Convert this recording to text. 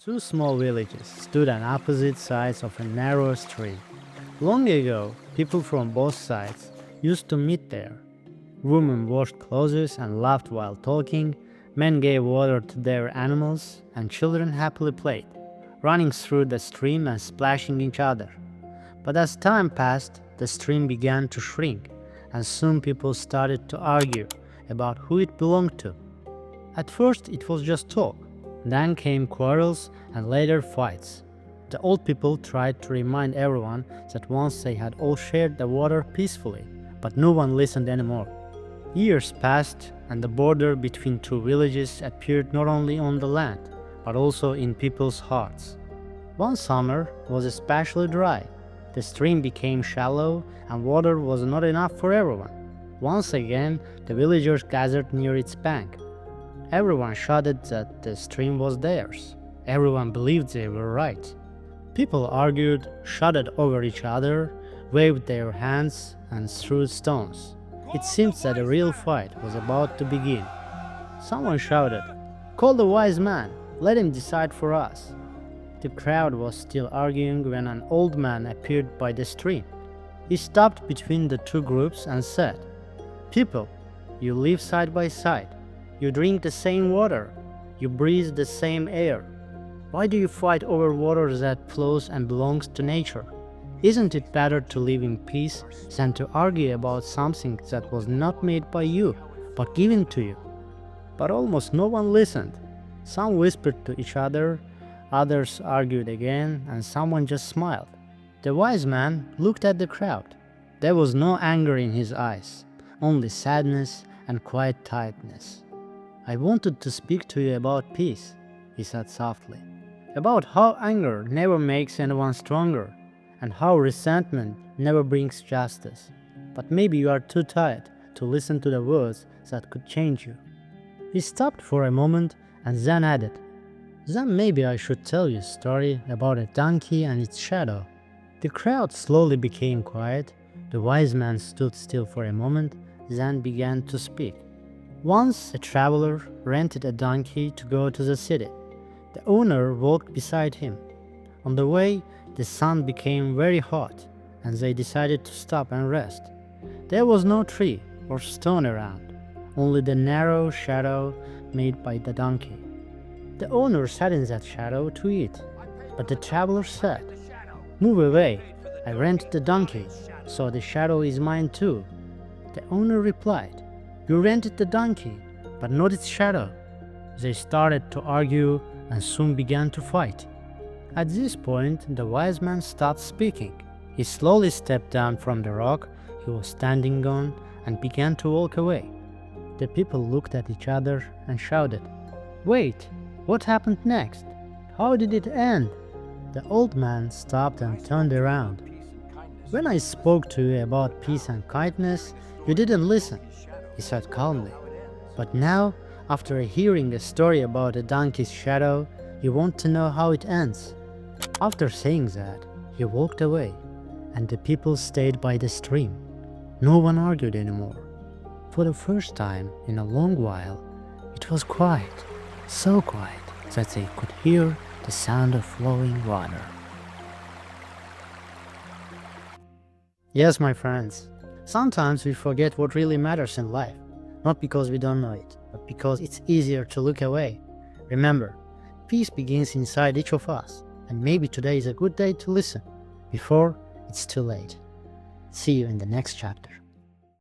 Two small villages stood on opposite sides of a narrow stream. Long ago, people from both sides used to meet there. Women washed clothes and laughed while talking, men gave water to their animals, and children happily played, running through the stream and splashing each other. But as time passed, the stream began to shrink, and soon people started to argue about who it belonged to. At first, it was just talk. Then came quarrels and later fights. The old people tried to remind everyone that once they had all shared the water peacefully, but no one listened anymore. Years passed, and the border between two villages appeared not only on the land, but also in people's hearts. One summer was especially dry. The stream became shallow, and water was not enough for everyone. Once again, the villagers gathered near its bank. Everyone shouted that the stream was theirs. Everyone believed they were right. People argued, shouted over each other, waved their hands, and threw stones. It seemed that a real fight was about to begin. Someone shouted, "Call the wise man, let him decide for us." The crowd was still arguing when an old man appeared by the stream. He stopped between the two groups and said, "People, you live side by side. You drink the same water. You breathe the same air. Why do you fight over water that flows and belongs to nature? Isn't it better to live in peace than to argue about something that was not made by you, but given to you?" But almost no one listened. Some whispered to each other, others argued again, and someone just smiled. The wise man looked at the crowd. There was no anger in his eyes, only sadness and quiet tightness. "I wanted to speak to you about peace," he said softly. "About how anger never makes anyone stronger, and how resentment never brings justice. But maybe you are too tired to listen to the words that could change you." He stopped for a moment and then added, "Then maybe I should tell you a story about a donkey and its shadow." The crowd slowly became quiet. The wise man stood still for a moment, then began to speak. Once a traveler rented a donkey to go to the city. The owner walked beside him. On the way, the sun became very hot, and they decided to stop and rest. There was no tree or stone around, only the narrow shadow made by the donkey. The owner sat in that shadow to eat, but the traveler said, "Move away, I rented the donkey, so the shadow is mine too." The owner replied, "You rented the donkey, but not its shadow." They started to argue and soon began to fight. At this point, the wise man stopped speaking. He slowly stepped down from the rock he was standing on and began to walk away. The people looked at each other and shouted, "Wait, what happened next? How did it end?" The old man stopped and turned around. "When I spoke to you about peace and kindness, you didn't listen," he said calmly. "But now, after hearing a story about a donkey's shadow, you want to know how it ends." After saying that, he walked away, and the people stayed by the stream. No one argued anymore. For the first time in a long while, it was quiet, so quiet that they could hear the sound of flowing water. Yes, my friends, sometimes we forget what really matters in life, not because we don't know it, but because it's easier to look away. Remember, peace begins inside each of us, and maybe today is a good day to listen, before it's too late. See you in the next chapter.